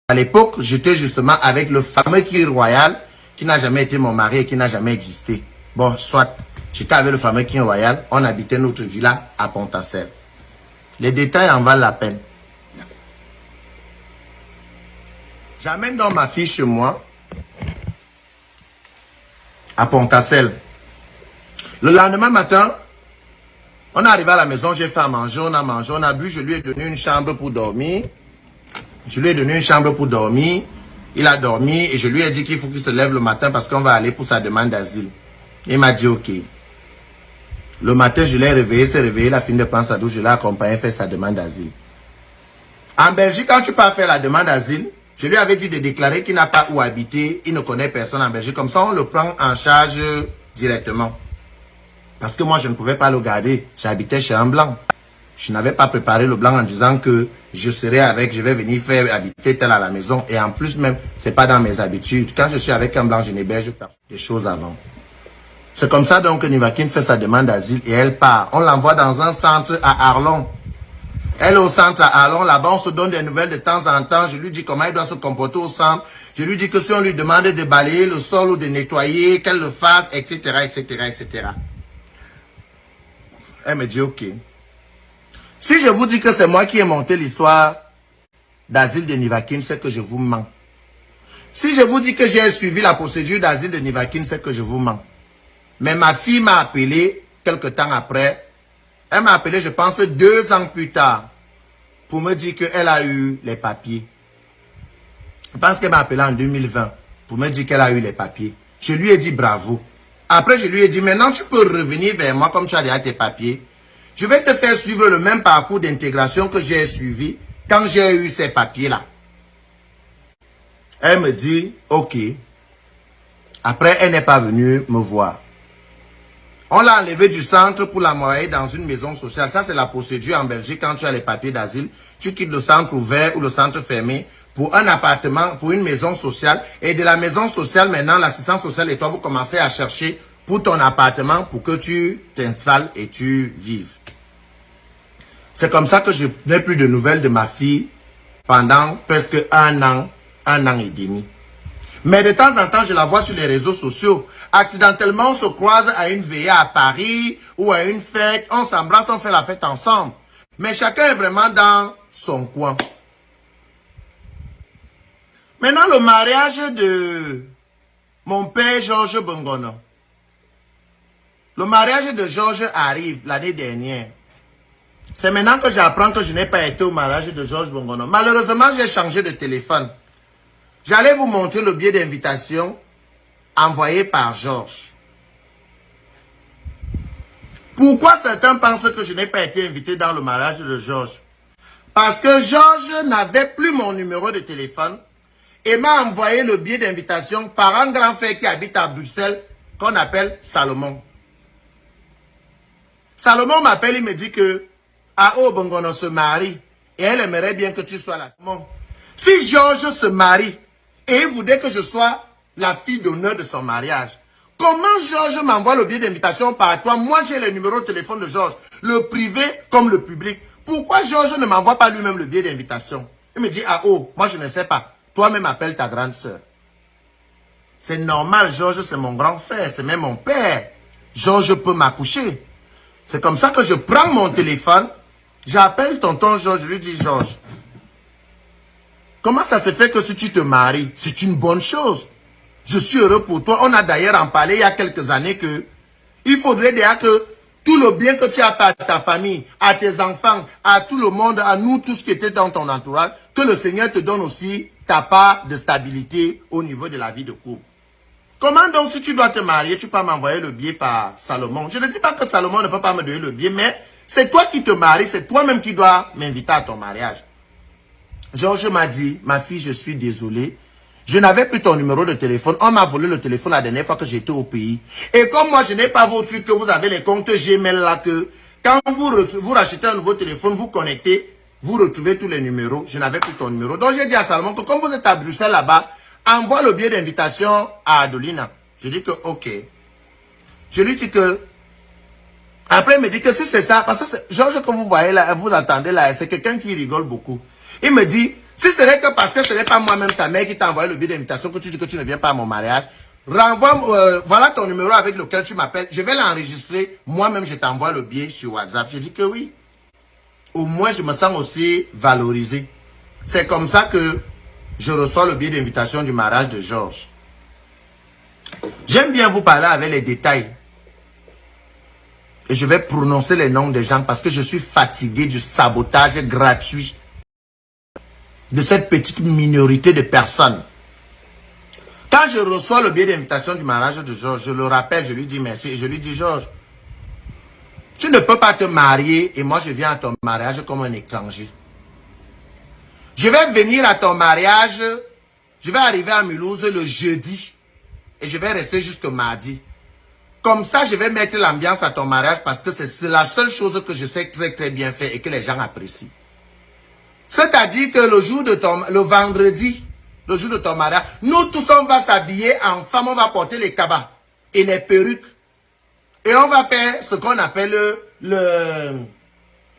À l'époque, j'étais justement avec le fameux King Royal, qui n'a jamais été mon mari et qui n'a jamais existé. Bon, soit, j'étais avec le fameux King Royal, on habitait notre villa à Pontacelle. Les détails en valent la peine. J'amène donc ma fille chez moi, à Pontacelle. Le lendemain matin, on est arrivé à la maison, j'ai fait à manger, on a mangé, on a bu, je lui ai donné une chambre pour dormir. Je lui ai donné une chambre pour dormir. Il a dormi et je lui ai dit qu'il faut qu'il se lève le matin parce qu'on va aller pour sa demande d'asile. Il m'a dit ok. Le matin, je l'ai réveillé, s'est réveillé, il a fini de prendre sa douche, je l'ai accompagné faire sa demande d'asile. En Belgique, quand tu pars faire la demande d'asile, je lui avais dit de déclarer qu'il n'a pas où habiter, il ne connaît personne en Belgique. Comme ça, on le prend en charge directement. Parce que moi, je ne pouvais pas le garder. J'habitais chez un blanc. Je n'avais pas préparé le blanc en disant que je serai avec, je vais venir faire habiter tel à la maison. Et en plus même, c'est pas dans mes habitudes. Quand je suis avec un blanc, je n'héberge pas des choses avant. C'est comme ça donc que Nivakin fait sa demande d'asile et elle part. On l'envoie dans un centre à Arlon. Elle est au centre à Arlon. Là-bas, on se donne des nouvelles de temps en temps. Je lui dis comment elle doit se comporter au centre. Je lui dis que si on lui demande de balayer le sol ou de nettoyer, qu'elle le fasse, etc., etc., etc. Elle me dit ok. Si je vous dis que c'est moi qui ai monté l'histoire d'asile de Nivakin, c'est que je vous mens. Si je vous dis que j'ai suivi la procédure d'asile de Nivakin, c'est que je vous mens. Mais ma fille m'a appelé quelque temps après. Elle m'a appelé, je pense, 2 ans plus tard pour me dire qu'elle a eu les papiers. Je pense qu'elle m'a appelé en 2020 pour me dire qu'elle a eu les papiers. Je lui ai dit bravo. Après, je lui ai dit, maintenant tu peux revenir vers moi comme tu as déjà tes papiers. Je vais te faire suivre le même parcours d'intégration que j'ai suivi quand j'ai eu ces papiers-là. Elle me dit, ok. Après, elle n'est pas venue me voir. On l'a enlevé du centre pour l'envoyer dans une maison sociale. Ça, c'est la procédure en Belgique. Quand tu as les papiers d'asile, tu quittes le centre ouvert ou le centre fermé pour un appartement, pour une maison sociale. Et de la maison sociale, maintenant, l'assistance sociale et toi, vous commencez à chercher pour ton appartement pour que tu t'installes et tu vives. C'est comme ça que je n'ai plus de nouvelles de ma fille pendant presque un an et demi. Mais de temps en temps, je la vois sur les réseaux sociaux. Accidentellement, on se croise à une veillée à Paris ou à une fête. On s'embrasse, on fait la fête ensemble. Mais chacun est vraiment dans son coin. Maintenant, le mariage de mon père Georges Bongono. Le mariage de Georges arrive l'année dernière. C'est maintenant que j'apprends que je n'ai pas été au mariage de Georges Bongono. Malheureusement, j'ai changé de téléphone. J'allais vous montrer le billet d'invitation envoyé par Georges. Pourquoi certains pensent que je n'ai pas été invité dans le mariage de Georges? Parce que Georges n'avait plus mon numéro de téléphone et m'a envoyé le billet d'invitation par un grand frère qui habite à Bruxelles qu'on appelle Salomon. Salomon m'appelle, il me dit que Ao Bongono se marie et elle aimerait bien que tu sois là. Si Georges se marie et il voudrait que je sois la fille d'honneur de son mariage, comment Georges m'envoie le billet d'invitation par toi? Moi, j'ai le numéro de téléphone de Georges, le privé comme le public. Pourquoi Georges ne m'envoie pas lui-même le billet d'invitation? Il me dit, ah oh, moi je ne sais pas. Toi-même appelle ta grande sœur. C'est normal, Georges, c'est mon grand frère, c'est même mon père. Georges peut m'accoucher. C'est comme ça que je prends mon téléphone, j'appelle tonton Georges, je lui dis, Georges, comment ça se fait que si tu te maries, c'est une bonne chose? Je suis heureux pour toi. On a d'ailleurs en parlé il y a quelques années que il faudrait déjà que tout le bien que tu as fait à ta famille, à tes enfants, à tout le monde, à nous, tout ce qui était dans ton entourage, que le Seigneur te donne aussi ta part de stabilité au niveau de la vie de couple. Comment donc si tu dois te marier, tu peux m'envoyer le billet par Salomon? Je ne dis pas que Salomon ne peut pas me donner le billet, mais c'est toi qui te maries, c'est toi-même qui dois m'inviter à ton mariage. Georges m'a dit, ma fille, je suis désolé. Je n'avais plus ton numéro de téléphone. On m'a volé le téléphone la dernière fois que j'étais au pays. Et comme moi, je n'ai pas vos trucs, que vous avez les comptes Gmail là, que quand vous rachetez un nouveau téléphone, vous connectez, vous retrouvez tous les numéros. Je n'avais plus ton numéro. Donc, j'ai dit à Salomon que comme vous êtes à Bruxelles là-bas, envoie le billet d'invitation à Adolina. Je dis que, ok. Je lui dis que, après, il me dit que si c'est ça, parce que Georges, que vous voyez là, vous entendez là, c'est quelqu'un qui rigole beaucoup. Il me dit, Si ce n'est que parce que ce n'est pas moi-même ta mère qui t'a envoyé le billet d'invitation que tu dis que tu ne viens pas à mon mariage, renvoie, voilà ton numéro avec lequel tu m'appelles. Je vais l'enregistrer. Moi-même, je t'envoie le billet sur WhatsApp. Je dis que oui. Au moins, je me sens aussi valorisé. C'est comme ça que je reçois le billet d'invitation du mariage de Georges. J'aime bien vous parler avec les détails. Et je vais prononcer les noms des gens parce que je suis fatigué du sabotage gratuit de cette petite minorité de personnes. Quand je reçois le billet d'invitation du mariage de Georges, je le rappelle, je lui dis merci et je lui dis Georges, tu ne peux pas te marier et moi je viens à ton mariage comme un étranger. Je vais venir à ton mariage, je vais arriver à Mulhouse le jeudi et je vais rester jusqu'au mardi. Comme ça, je vais mettre l'ambiance à ton mariage parce que c'est la seule chose que je sais très très bien faire et que les gens apprécient. C'est-à-dire que le vendredi, le jour de ton mariage, nous tous on va s'habiller en femme, on va porter les cabas et les perruques. Et on va faire ce qu'on appelle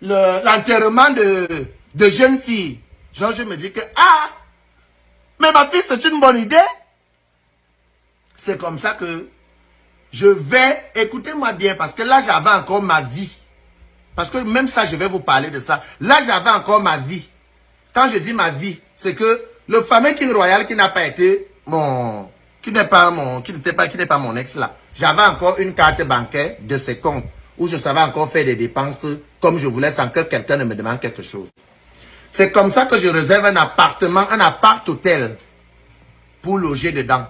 l'enterrement de jeunes filles. Genre, je me dis que, ah, mais ma fille, c'est une bonne idée. C'est comme ça que je vais, écoutez-moi bien, parce que là, j'avais encore ma vie. Parce que même ça, je vais vous parler de ça. Là, j'avais encore ma vie. Quand je dis ma vie, c'est que le fameux King Royal qui n'a pas été qui n'est pas mon ex là. J'avais encore une carte bancaire de ses comptes où je savais encore faire des dépenses comme je voulais sans que quelqu'un ne me demande quelque chose. C'est comme ça que je réserve un appartement, un appart-hôtel pour loger dedans.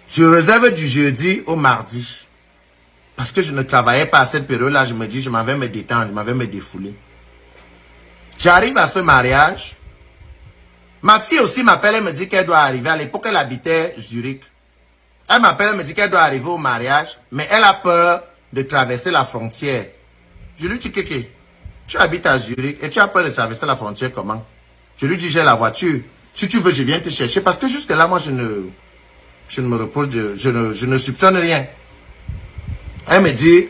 Je réserve du jeudi au mardi. Parce que je ne travaillais pas à cette période-là, je me dis, je m'en vais me détendre, je m'en vais me défouler. J'arrive à ce mariage. Ma fille aussi m'appelle, elle me dit qu'elle doit arriver. À l'époque, elle habitait Zurich. Elle m'appelle, elle me dit qu'elle doit arriver au mariage, mais elle a peur de traverser la frontière. Je lui dis, Kéké, tu habites à Zurich et tu as peur de traverser la frontière comment? Je lui dis, j'ai la voiture. Si tu veux, je viens te chercher. Parce que jusque-là, moi, je ne me repose je ne soupçonne rien. Elle me dit,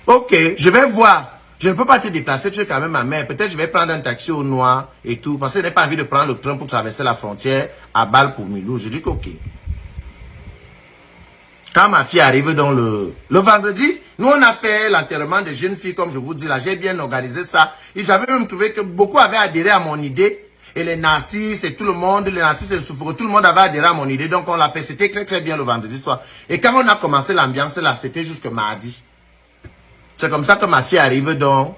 ok, je vais voir. Je ne peux pas te déplacer, tu es quand même ma mère. Peut-être je vais prendre un taxi au noir et tout. Parce que je n'ai pas envie de prendre le train pour traverser la frontière à Bâle pour Mulhouse. Je dis ok. Quand ma fille arrive dans le vendredi, nous on a fait l'enterrement des jeunes filles, comme je vous dis là. J'ai bien organisé ça. Et j'avais même trouvé que beaucoup avaient adhéré à mon idée. Et les narcisses et tout le monde, les narcisses et les souffreux, tout le monde avait adhéré à mon idée. Donc on l'a fait. C'était très très bien le vendredi soir. Et quand on a commencé l'ambiance là, c'était jusque mardi. C'est comme ça que ma fille arrive donc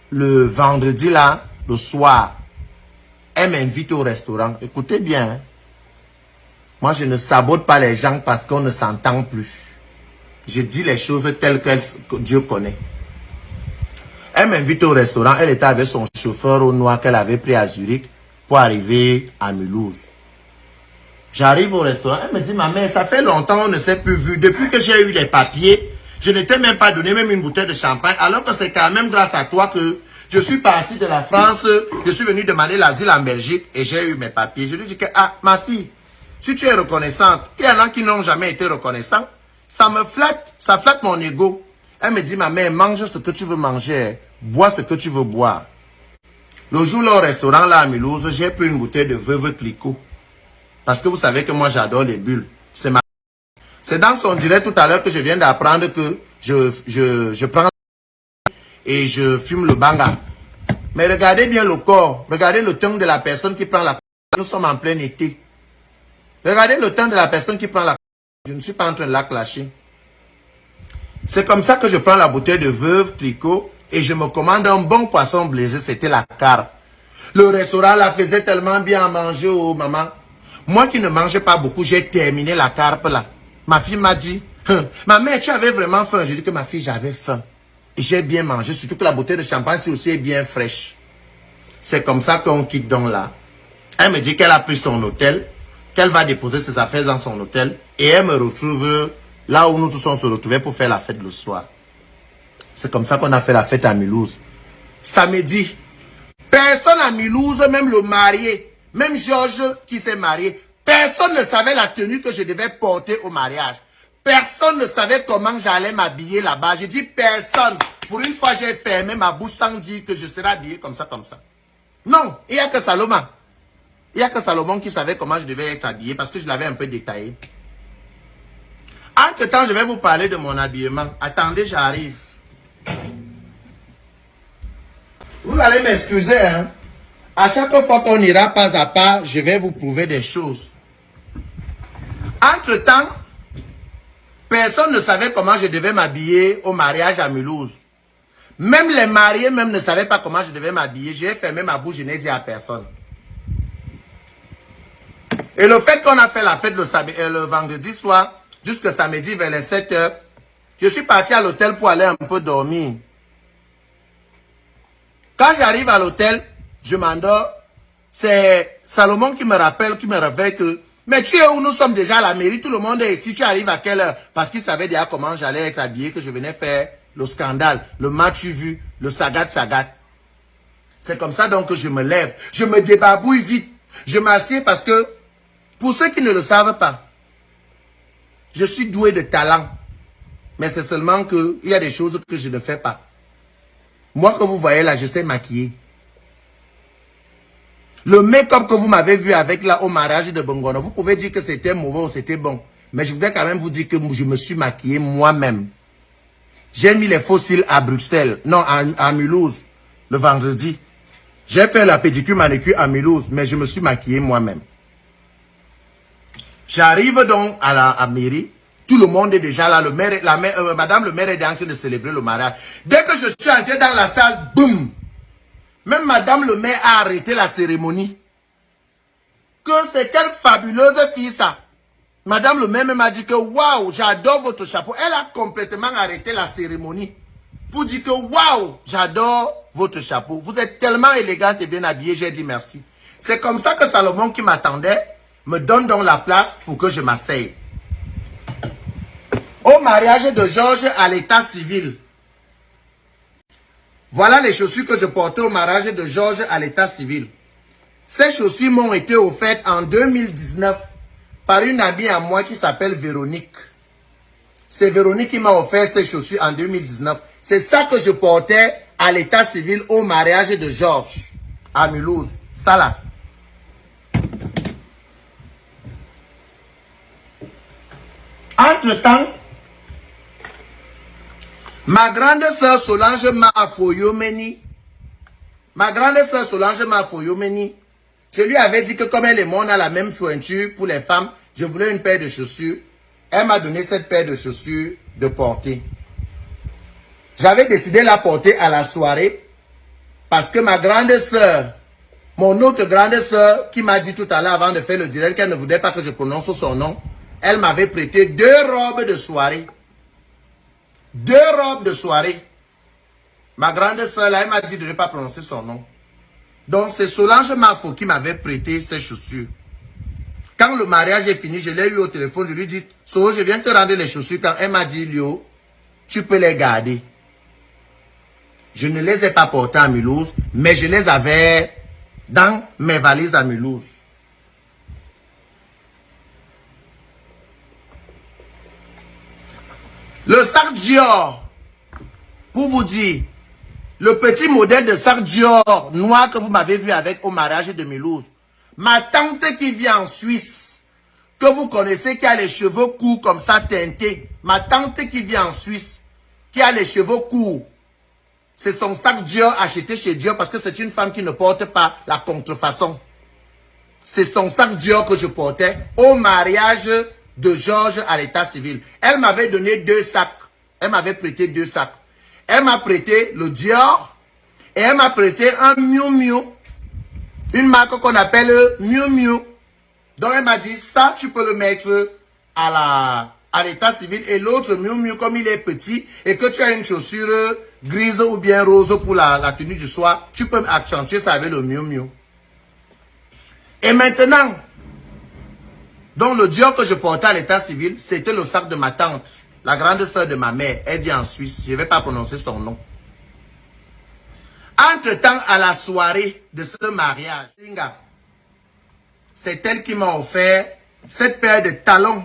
le vendredi là, le soir. Elle m'invite au restaurant. Écoutez bien. Hein. Moi, je ne sabote pas les gens parce qu'on ne s'entend plus. Je dis les choses telles que Dieu connaît. Elle m'invite au restaurant. Elle était avec son chauffeur au noir qu'elle avait pris à Zurich pour arriver à Mulhouse. J'arrive au restaurant. Elle me dit, ma mère, ça fait longtemps on ne s'est plus vu. Depuis que j'ai eu les papiers, je ne t'ai même pas donné même une bouteille de champagne. Alors que c'est quand même grâce à toi que je suis parti de la France. Je suis venu demander l'asile en Belgique et j'ai eu mes papiers. Je lui dis que, ah, ma fille, si tu es reconnaissante, il y en a qui n'ont jamais été reconnaissants, ça me flatte, ça flatte mon ego. Elle me dit, ma mère, mange ce que tu veux manger, bois ce que tu veux boire. Le jour là au restaurant là à Mulhouse, j'ai pris une bouteille de Veuve Clicquot. Parce que vous savez que moi j'adore les bulles. C'est dans son direct tout à l'heure que je viens d'apprendre que je prends et je fume le banga. Mais regardez bien le corps, regardez le teint de la personne qui prend la. Nous sommes en plein été. Regardez le temps de la personne qui prend la... Je ne suis pas en train de la clasher. C'est comme ça que je prends la bouteille de Veuve Clicquot et je me commande un bon poisson braisé. C'était la carpe. Le restaurant la faisait tellement bien à manger, oh maman. Moi qui ne mangeais pas beaucoup, j'ai terminé la carpe là. Ma fille m'a dit, ma mère, tu avais vraiment faim. J'ai dit que ma fille, j'avais faim. Et j'ai bien mangé. Surtout que la bouteille de champagne, c'est aussi bien fraîche. C'est comme ça qu'on quitte donc là. Elle me dit qu'elle a pris son hôtel. Qu'elle va déposer ses affaires dans son hôtel et elle me retrouve là où nous tous on se retrouvait pour faire la fête le soir. C'est comme ça qu'on a fait la fête à Mulhouse. Samedi, personne à Mulhouse, même le marié, même Georges qui s'est marié, personne ne savait la tenue que je devais porter au mariage. Personne ne savait comment j'allais m'habiller là-bas. J'ai dit personne. Pour une fois, j'ai fermé ma bouche sans dire que je serais habillé comme ça, comme ça. Non, il n'y a que Salomon. Il n'y a que Salomon qui savait comment je devais être habillé parce que je l'avais un peu détaillé. Entre-temps, je vais vous parler de mon habillement. Attendez, j'arrive. Vous allez m'excuser, hein. À chaque fois qu'on ira pas à pas, je vais vous prouver des choses. Entre-temps, personne ne savait comment je devais m'habiller au mariage à Mulhouse. Même les mariés même ne savaient pas comment je devais m'habiller. J'ai fermé ma bouche, je n'ai dit à personne. Et le fait qu'on a fait la fête le vendredi soir, jusque samedi vers les 7 h, je suis parti à l'hôtel pour aller un peu dormir. Quand j'arrive à l'hôtel, je m'endors. C'est Salomon qui me rappelle, qui me réveille que mais tu es où? Nous sommes déjà à la mairie, tout le monde est ici, tu arrives à quelle heure? Parce qu'il savait déjà comment j'allais être habillé, que je venais faire le scandale, le match vu, le sagat. C'est comme ça donc que je me lève, je me débarbouille vite, je m'assieds parce que, pour ceux qui ne le savent pas, je suis doué de talent, mais c'est seulement qu'il y a des choses que je ne fais pas. Moi que vous voyez là, je sais maquiller. Le make-up que vous m'avez vu avec là au mariage de Bongono, vous pouvez dire que c'était mauvais ou c'était bon. Mais je voudrais quand même vous dire que je me suis maquillé moi-même. J'ai mis les faux cils à Bruxelles, non à Mulhouse, le vendredi. J'ai fait la pédicure manucure à Mulhouse, mais je me suis maquillé moi-même. J'arrive donc à la mairie. Tout le monde est déjà là. Le maire, madame le maire est en train de célébrer le mariage. Dès que je suis entré dans la salle, boum! Même madame le maire a arrêté la cérémonie. Que c'est quelle fabuleuse fille ça. Madame le maire m'a dit que waouh, j'adore votre chapeau. Elle a complètement arrêté la cérémonie pour dire que waouh, j'adore votre chapeau. Vous êtes tellement élégante et bien habillée. J'ai dit merci. C'est comme ça que Salomon qui m'attendait me donne donc la place pour que je m'asseye. Au mariage de Georges à l'état civil. Voilà les chaussures que je portais au mariage de Georges à l'état civil. Ces chaussures m'ont été offertes en 2019 par une amie à moi qui s'appelle Véronique. C'est Véronique qui m'a offert ces chaussures en 2019. C'est ça que je portais à l'état civil au mariage de Georges à Mulhouse. Ça là. Entre-temps, ma grande sœur Solange Mafoyomeni, je lui avais dit que comme elle et moi, on a la même pointure pour les femmes, je voulais une paire de chaussures. Elle m'a donné cette paire de chaussures de porter. J'avais décidé de la porter à la soirée parce que ma grande sœur, mon autre grande sœur, qui m'a dit tout à l'heure avant de faire le direct qu'elle ne voulait pas que je prononce son nom, elle m'avait prêté 2 robes de soirée. 2 robes de soirée. Ma grande sœur, là, elle m'a dit de ne pas prononcer son nom. Donc, c'est Solange Mafo qui m'avait prêté ces chaussures. Quand le mariage est fini, je l'ai eu au téléphone, je lui ai dit, So, je viens te rendre les chaussures. Quand elle m'a dit, Lio, tu peux les garder. Je ne les ai pas portées à Mulhouse, mais je les avais dans mes valises à Mulhouse. Le sac Dior, pour vous dire, le petit modèle de sac Dior noir que vous m'avez vu avec au mariage de Mulhouse. Ma tante qui vit en Suisse, que vous connaissez, qui a les cheveux courts comme ça teintés. Ma tante qui vit en Suisse, qui a les cheveux courts. C'est son sac Dior acheté chez Dior parce que c'est une femme qui ne porte pas la contrefaçon. C'est son sac Dior que je portais au mariage de Georges à l'état civil. Elle m'avait donné 2 sacs. Elle m'avait prêté 2 sacs. Elle m'a prêté le Dior et elle m'a prêté un Miu Miu. Une marque qu'on appelle Miu Miu. Donc elle m'a dit, ça tu peux le mettre à l'état civil. Et l'autre Miu Miu, comme il est petit et que tu as une chaussure grise ou bien rose pour la tenue du soir, tu peux accentuer ça avec le Miu Miu. Et maintenant, donc le Dior que je portais à l'état civil, c'était le sac de ma tante, la grande sœur de ma mère. Elle vit en Suisse, je ne vais pas prononcer son nom. Entre-temps, à la soirée de ce mariage, c'est elle qui m'a offert cette paire de talons.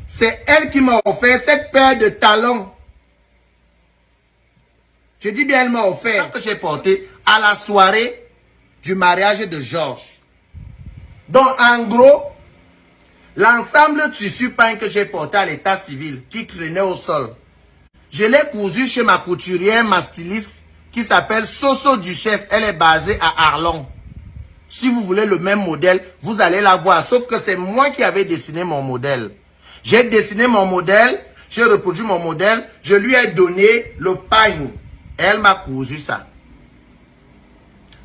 C'est elle qui m'a offert cette paire de talons. Je dis bien, elle m'a offert que j'ai porté à la soirée du mariage de Georges. Donc, en gros, l'ensemble tissu pain que j'ai porté à l'état civil, qui traînait au sol, je l'ai cousu chez ma couturière, ma styliste, qui s'appelle Soso Duchesse. Elle est basée à Arlon. Si vous voulez le même modèle, vous allez la voir. Sauf que c'est moi qui avais dessiné mon modèle. J'ai dessiné mon modèle, j'ai reproduit mon modèle, je lui ai donné le pagne. Elle m'a cousu ça.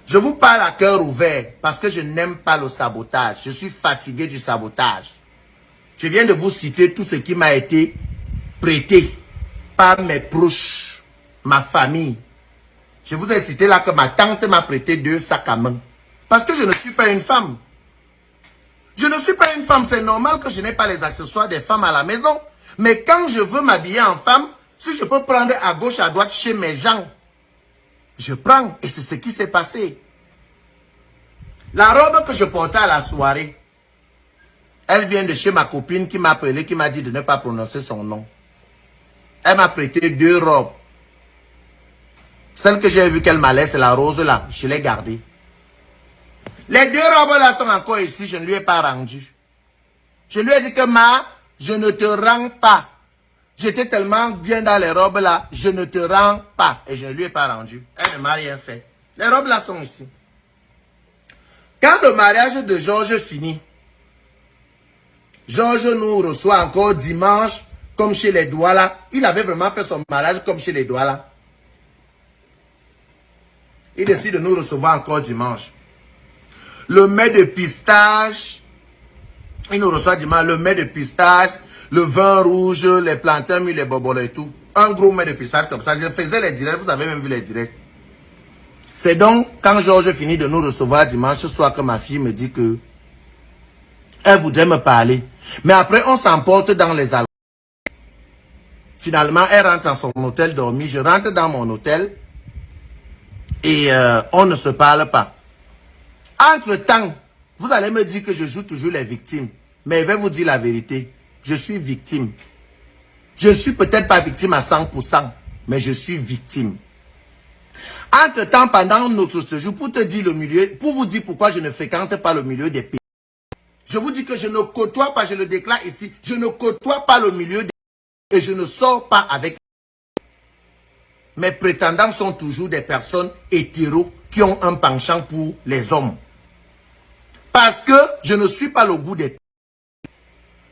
Je vous parle à cœur ouvert parce que je n'aime pas le sabotage. Je suis fatigué du sabotage. Je viens de vous citer tout ce qui m'a été prêté par mes proches, ma famille. Je vous ai cité là que ma tante m'a prêté 2 sacs à main. Parce que je ne suis pas une femme. Je ne suis pas une femme. C'est normal que je n'ai pas les accessoires des femmes à la maison. Mais quand je veux m'habiller en femme, si je peux prendre à gauche, à droite chez mes gens, je prends. Et c'est ce qui s'est passé. La robe que je portais à la soirée, elle vient de chez ma copine qui m'a appelé, qui m'a dit de ne pas prononcer son nom. Elle m'a prêté 2 robes. Celle que j'ai vue qu'elle m'a laissée, c'est la rose là. Je l'ai gardée. Les 2 robes là sont encore ici. Je ne lui ai pas rendu. Je lui ai dit que je ne te rends pas. J'étais tellement bien dans les robes là. Je ne te rends pas. Et je ne lui ai pas rendu. Elle ne m'a rien fait. Les robes là sont ici. Quand le mariage de Georges finit, Georges nous reçoit encore dimanche, comme chez les Douala. Il avait vraiment fait son mariage comme chez les Douala. Il décide de nous recevoir encore dimanche. Le mets de pistache, il nous reçoit dimanche, le mets de pistache, le vin rouge, les plantains, les boboles et tout. Un gros mets de pistache comme ça. Je faisais les directs, vous avez même vu les directs. C'est donc quand Georges finit de nous recevoir dimanche soir que ma fille me dit que elle voudrait me parler. Mais après, on s'emporte dans les alcool. Finalement, elle rentre dans son hôtel dormir. Je rentre dans mon hôtel et on ne se parle pas. Entre-temps, vous allez me dire que je joue toujours les victimes. Mais je vais vous dire la vérité. Je suis victime. Je ne suis peut-être pas victime à 100%, mais je suis victime. Entre-temps, pendant notre séjour, pour te dire le milieu, pour vous dire pourquoi je ne fréquente pas le milieu des pays. Je vous dis que je ne côtoie pas, je le déclare ici, je ne côtoie pas le milieu des pays et je ne sors pas avec. Mes prétendants sont toujours des personnes hétéros qui ont un penchant pour les hommes. Parce que je ne suis pas le goût des pays.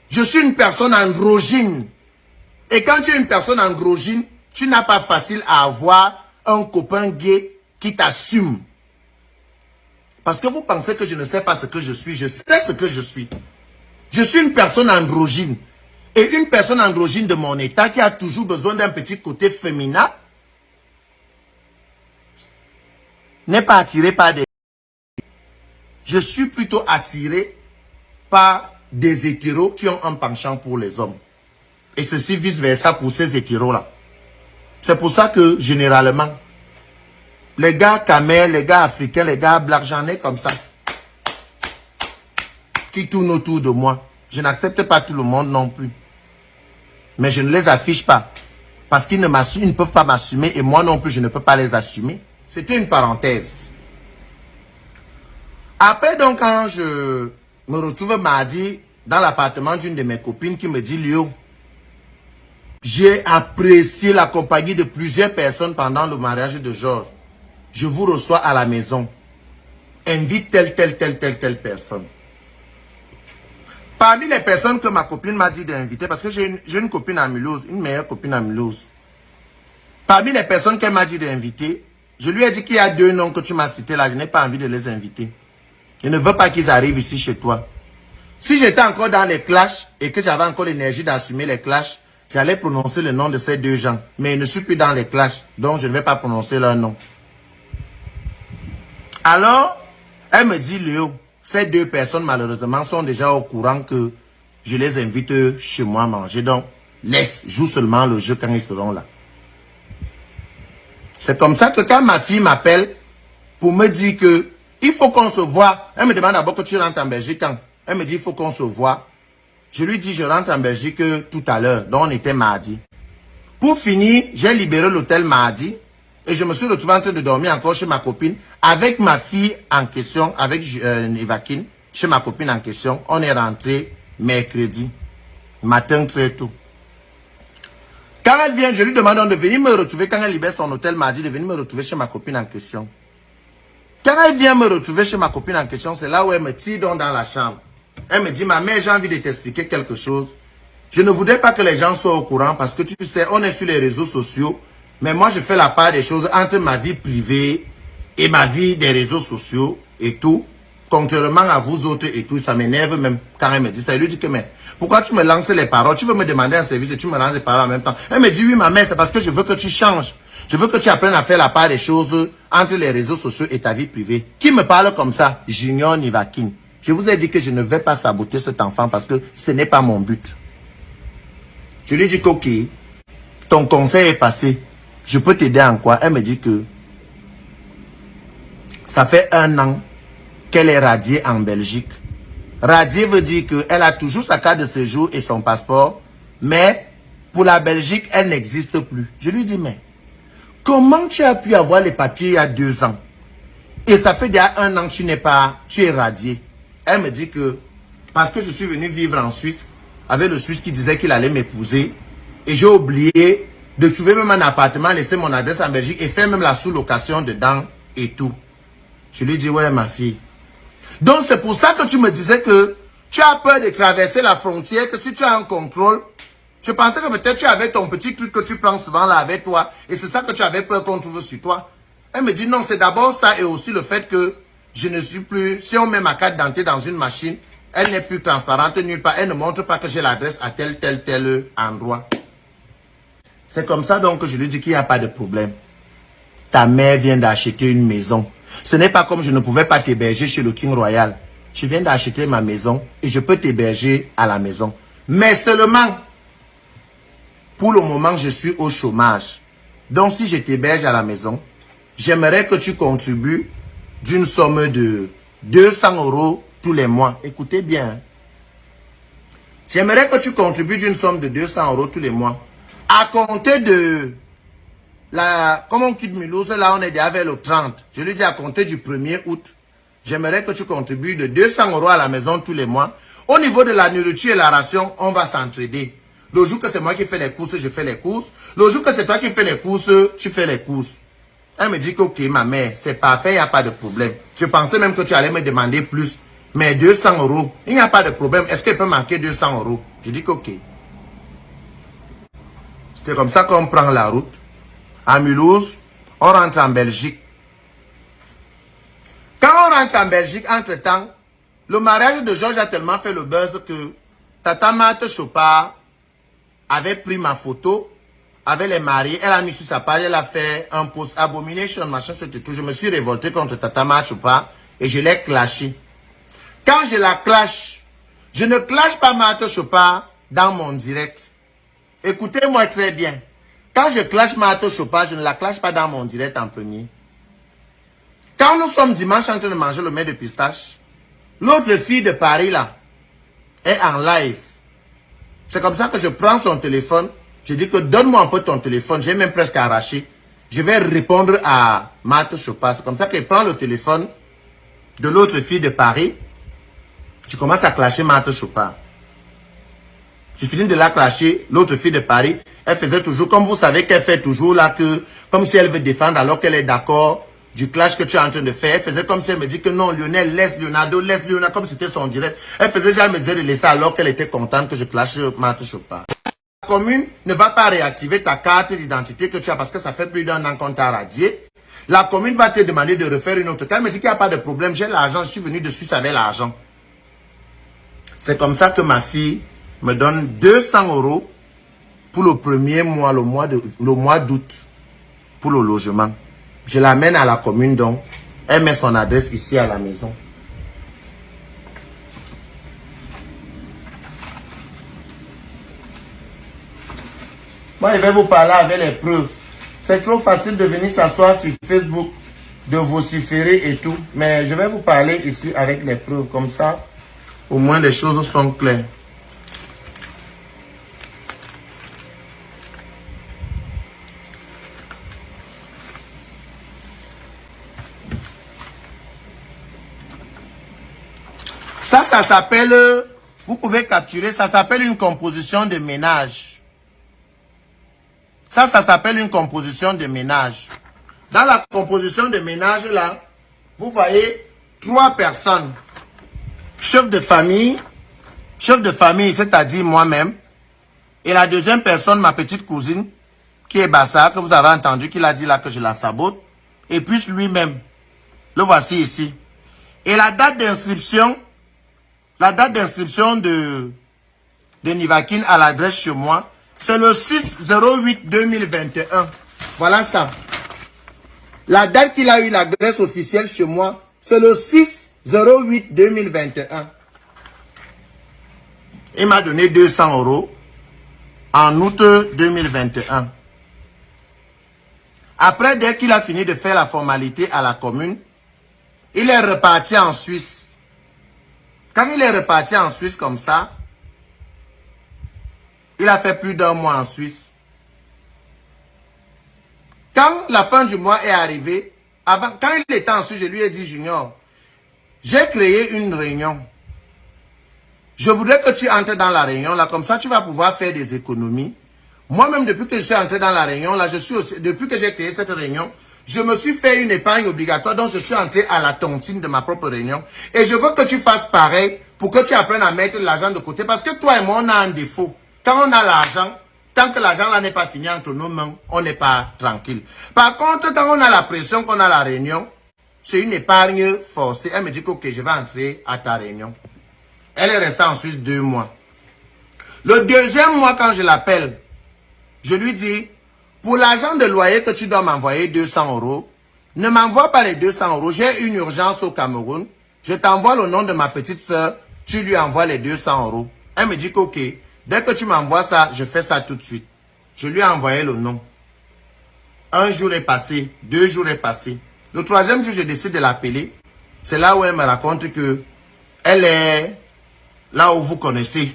Je suis une personne androgyne. Et quand tu es une personne androgyne, tu n'as pas facile à avoir un copain gay qui t'assume. Parce que vous pensez que je ne sais pas ce que je suis. Je sais ce que je suis. Je suis une personne androgyne. Et une personne androgyne de mon état qui a toujours besoin d'un petit côté féminin n'est pas attiré par des... Je suis plutôt attiré par des hétéros qui ont un penchant pour les hommes. Et ceci vice-versa pour ces hétéros-là. C'est pour ça que, généralement, les gars camels, les gars africains, les gars black, j'en ai comme ça, qui tournent autour de moi. Je n'accepte pas tout le monde non plus. Mais je ne les affiche pas. Parce qu'ils ne peuvent pas m'assumer et moi non plus, je ne peux pas les assumer. C'était une parenthèse. Après, donc, quand je me retrouve mardi dans l'appartement d'une de mes copines qui me dit, Léo, j'ai apprécié la compagnie de plusieurs personnes pendant le mariage de Georges. Je vous reçois à la maison. Invite telle personne. Parmi les personnes que ma copine m'a dit d'inviter, parce que j'ai une copine à Mulhouse, une meilleure copine à Mulhouse. Parmi les personnes qu'elle m'a dit d'inviter, je lui ai dit qu'il y a 2 noms que tu m'as cités là, je n'ai pas envie de les inviter. Je ne veux pas qu'ils arrivent ici chez toi. Si j'étais encore dans les clashs et que j'avais encore l'énergie d'assumer les clashs, j'allais prononcer le nom de ces 2 gens. Mais je ne suis plus dans les clashs, donc je ne vais pas prononcer leur nom. Alors, elle me dit, Léo, ces 2 personnes malheureusement sont déjà au courant que je les invite chez moi à manger. Donc, joue seulement le jeu quand ils seront là. C'est comme ça que quand ma fille m'appelle pour me dire que il faut qu'on se voit, elle me demande d'abord que tu rentres en Belgique quand. Elle me dit, il faut qu'on se voit. Je lui dis, je rentre en Belgique tout à l'heure. Donc, on était mardi. Pour finir, j'ai libéré l'hôtel mardi. Et je me suis retrouvé en train de dormir encore chez ma copine avec ma fille en question, avec Evakine, chez ma copine en question. On est rentré mercredi, matin très tôt. Quand elle vient, je lui demande de venir me retrouver. Quand elle libère son hôtel mardi, de venir me retrouver chez ma copine en question. Quand elle vient me retrouver chez ma copine en question, c'est là où elle me tire dans la chambre. Elle me dit, ma mère, j'ai envie de t'expliquer quelque chose. Je ne voudrais pas que les gens soient au courant parce que tu sais, on est sur les réseaux sociaux. Mais moi, je fais la part des choses entre ma vie privée et ma vie des réseaux sociaux et tout. Contrairement à vous autres et tout, ça m'énerve même quand elle me dit ça. Elle lui dit que, mais pourquoi tu me lances les paroles? Tu veux me demander un service et tu me lances les paroles en même temps. Elle me dit, oui, ma mère, c'est parce que je veux que tu changes. Je veux que tu apprennes à faire la part des choses entre les réseaux sociaux et ta vie privée. Qui me parle comme ça? Junior Nivakine. Je vous ai dit que je ne vais pas saboter cet enfant parce que ce n'est pas mon but. Je lui dis que, ok, ton conseil est passé. Je peux t'aider en quoi? Elle me dit que ça fait 1 an qu'elle est radiée en Belgique. Radiée veut dire qu'elle a toujours sa carte de séjour et son passeport, mais pour la Belgique, elle n'existe plus. Je lui dis, mais comment tu as pu avoir les papiers il y a 2 ans? Et ça fait déjà 1 an que tu es radiée. Elle me dit que parce que je suis venu vivre en Suisse avec le Suisse qui disait qu'il allait m'épouser et j'ai oublié de trouver même un appartement, laisser mon adresse en Belgique et faire même la sous-location dedans et tout. Je lui dis, ouais ma fille. Donc c'est pour ça que tu me disais que tu as peur de traverser la frontière, que si tu as un contrôle, je pensais que peut-être tu avais ton petit truc que tu prends souvent là avec toi et c'est ça que tu avais peur qu'on trouve sur toi. Elle me dit non, c'est d'abord ça et aussi le fait que je ne suis plus, si on met ma carte d'identité dans une machine, elle n'est plus transparente nulle part, elle ne montre pas que j'ai l'adresse à tel endroit. C'est comme ça donc que je lui dis qu'il n'y a pas de problème. Ta mère vient d'acheter une maison. Ce n'est pas comme je ne pouvais pas t'héberger chez le King Royal. Je viens d'acheter ma maison et je peux t'héberger à la maison. Mais seulement, pour le moment, je suis au chômage. Donc si je t'héberge à la maison, j'aimerais que tu contribues d'une somme de 200 € tous les mois. Écoutez bien. J'aimerais que tu contribues d'une somme de 200 € tous les mois. À compter de comme on quitte Mulhouse, là on est déjà vers le 30. Je lui dis à compter du 1er août. J'aimerais que tu contribues de 200 € à la maison tous les mois. Au niveau de la nourriture et la ration, on va s'entraider. Le jour que c'est moi qui fais les courses, je fais les courses. Le jour que c'est toi qui fais les courses, tu fais les courses. Elle me dit que ok ma mère, c'est parfait, il n'y a pas de problème. Je pensais même que tu allais me demander plus. Mais 200 €, il n'y a pas de problème. Est-ce qu'elle peut manquer 200 €? Je dis que ok. C'est comme ça qu'on prend la route. À Mulhouse, on rentre en Belgique. Quand on rentre en Belgique, entre-temps, le mariage de Georges a tellement fait le buzz que Tata Marthe Chopard avait pris ma photo avec les mariés. Elle a mis sur sa page, elle a fait un post abomination, machin, c'était tout. Je me suis révolté contre Tata Marthe Chopard et je l'ai clashé. Quand je la clash, je ne clash pas Marthe Chopard dans mon direct. Écoutez-moi très bien. Quand je clash Marthe Chopard, je ne la clash pas dans mon direct en premier. Quand nous sommes dimanche en train de manger le mets de pistache, l'autre fille de Paris là est en live. C'est comme ça que je prends son téléphone. Je dis que donne-moi un peu ton téléphone. J'ai même presque arraché. Je vais répondre à Marthe Chopard. C'est comme ça qu'elle prend le téléphone de l'autre fille de Paris. Je commence à clasher Marthe Chopard. Je finis de la clasher. L'autre fille de Paris, elle faisait toujours, comme vous savez qu'elle fait toujours là, comme si elle veut défendre alors qu'elle est d'accord du clash que tu es en train de faire. Elle faisait comme si elle me dit que non, Lionel, laisse Leonardo, comme c'était son direct. Elle faisait genre me disait de laisser alors qu'elle était contente que je clash Marthe Chopard. La commune ne va pas réactiver ta carte d'identité que tu as parce que ça fait plus d'1 an qu'on t'a radié. La commune va te demander de refaire une autre carte. Elle me dit qu'il n'y a pas de problème, j'ai l'argent, je suis venu de Suisse avec l'argent. C'est comme ça que ma fille me donne 200 € pour le premier mois, le mois d'août, pour le logement. Je l'amène à la commune donc. Elle met son adresse ici à la maison. Moi, je vais vous parler avec les preuves. C'est trop facile de venir s'asseoir sur Facebook, de vociférer et tout. Mais je vais vous parler ici avec les preuves. Comme ça, au moins les choses sont claires. Ça s'appelle, vous pouvez capturer, ça s'appelle une composition de ménage. Ça s'appelle une composition de ménage. Dans la composition de ménage, là, vous voyez 3 personnes. Chef de famille, c'est-à-dire moi-même. Et la deuxième personne, ma petite cousine, qui est Bassa, que vous avez entendu, qu'il a dit là que je la sabote. Et puis lui-même. Le voici ici. Et la date d'inscription de Nivakin à l'adresse chez moi, c'est le 6/08/2021. Voilà ça. La date qu'il a eu l'adresse officielle chez moi, c'est le 6/08/2021. Il m'a donné 200 € en août 2021. Après, dès qu'il a fini de faire la formalité à la commune, il est reparti en Suisse. Quand il est reparti en Suisse comme ça, il a fait plus d'1 mois en Suisse. Quand la fin du mois est arrivée, quand il était en Suisse, je lui ai dit, Junior, j'ai créé une réunion. Je voudrais que tu entres dans la réunion, là, comme ça tu vas pouvoir faire des économies. Moi-même, depuis que je suis entré dans la réunion, là, depuis que j'ai créé cette réunion, je me suis fait une épargne obligatoire, donc je suis entré à la tontine de ma propre réunion. Et je veux que tu fasses pareil pour que tu apprennes à mettre l'argent de côté. Parce que toi et moi, on a un défaut. Quand on a l'argent, tant que l'argent là n'est pas fini entre nos mains, on n'est pas tranquille. Par contre, quand on a la pression, qu'on a la réunion, c'est une épargne forcée. Elle me dit que ok, je vais entrer à ta réunion. Elle est restée en Suisse 2 mois. Le deuxième mois, quand je l'appelle, je lui dis, pour l'argent de loyer que tu dois m'envoyer 200 €, ne m'envoie pas les 200 €. J'ai une urgence au Cameroun. Je t'envoie le nom de ma petite soeur. Tu lui envoies les 200 €. Elle me dit qu'ok, dès que tu m'envoies ça, je fais ça tout de suite. Je lui ai envoyé le nom. 1 jour est passé, 2 jours est passé. Le 3e jour, je décide de l'appeler. C'est là où elle me raconte que elle est là où vous connaissez.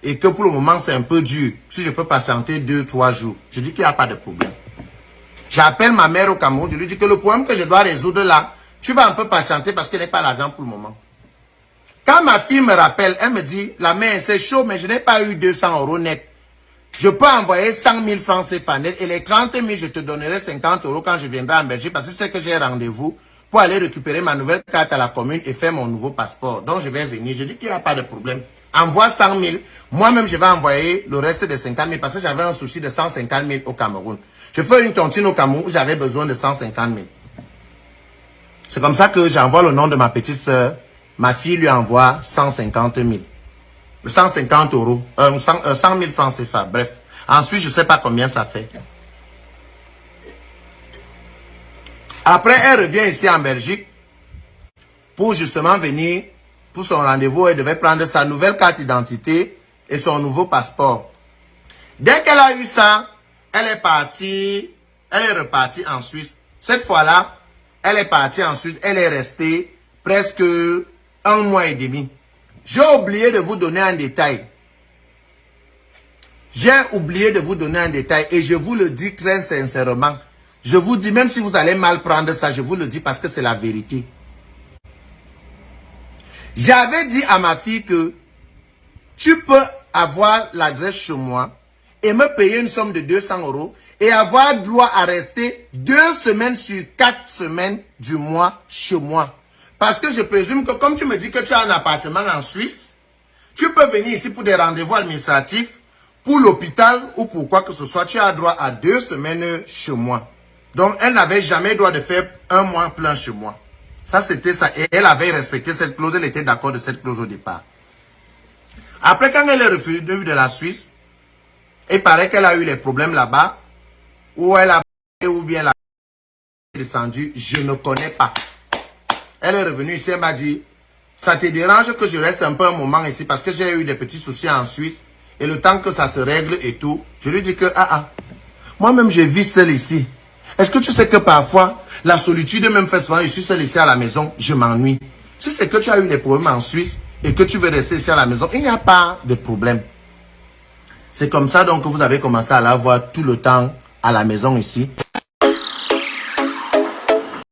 Et que pour le moment, c'est un peu dur. Si je peux patienter 2-3 jours. Je dis qu'il n'y a pas de problème. J'appelle ma mère au Cameroun. Je lui dis que le problème que je dois résoudre là, tu vas un peu patienter parce qu'elle n'a pas l'argent pour le moment. Quand ma fille me rappelle, elle me dit, la mère, c'est chaud, mais je n'ai pas eu 200 € net. Je peux envoyer 100 000 francs CFA net et les 30 000, je te donnerai 50 € quand je viendrai en Belgique parce que tu sais que j'ai rendez-vous pour aller récupérer ma nouvelle carte à la commune et faire mon nouveau passeport. Donc, je vais venir. Je dis qu'il n'y a pas de problème. Envoie 100 000. Moi-même, je vais envoyer le reste de 50 000 parce que j'avais un souci de 150 000 au Cameroun. Je fais une tontine au Cameroun où j'avais besoin de 150 000. C'est comme ça que j'envoie le nom de ma petite soeur. Ma fille lui envoie 150 000. 150 €. 100 000 francs CFA. Bref. Ensuite, je ne sais pas combien ça fait. Après, elle revient ici en Belgique pour justement venir pour son rendez-vous. Elle devait prendre sa nouvelle carte d'identité et son nouveau passeport. Dès qu'elle a eu ça, elle est repartie en Suisse. Cette fois-là, elle est partie en Suisse. Elle est restée presque 1 mois et demi. J'ai oublié de vous donner un détail. J'ai oublié de vous donner un détail et je vous le dis très sincèrement. Je vous dis, même si vous allez mal prendre ça, je vous le dis parce que c'est la vérité. J'avais dit à ma fille que tu peux avoir l'adresse chez moi et me payer une somme de 200 € et avoir droit à rester 2 semaines sur 4 semaines du mois chez moi. Parce que je présume que comme tu me dis que tu as un appartement en Suisse, tu peux venir ici pour des rendez-vous administratifs, pour l'hôpital ou pour quoi que ce soit. Tu as droit à 2 semaines chez moi. Donc, elle n'avait jamais droit de faire 1 mois plein chez moi. Ça, c'était ça. Et elle avait respecté cette clause. Elle était d'accord de cette clause au départ. Après, quand elle est revenue de la Suisse, il paraît qu'elle a eu les problèmes là-bas, ou elle a ou bien elle a descendu, je ne connais pas. Elle est revenue ici, elle m'a dit, ça te dérange que je reste un peu un moment ici parce que j'ai eu des petits soucis en Suisse et le temps que ça se règle et tout, je lui dis que, moi-même je vis seul ici. Est-ce que tu sais que parfois, la solitude même fait souvent, je suis seul ici à la maison, je m'ennuie. Si c'est que tu as eu des problèmes en Suisse et que tu veux rester ici à la maison, il n'y a pas de problème. C'est comme ça donc que vous avez commencé à la voir tout le temps à la maison ici.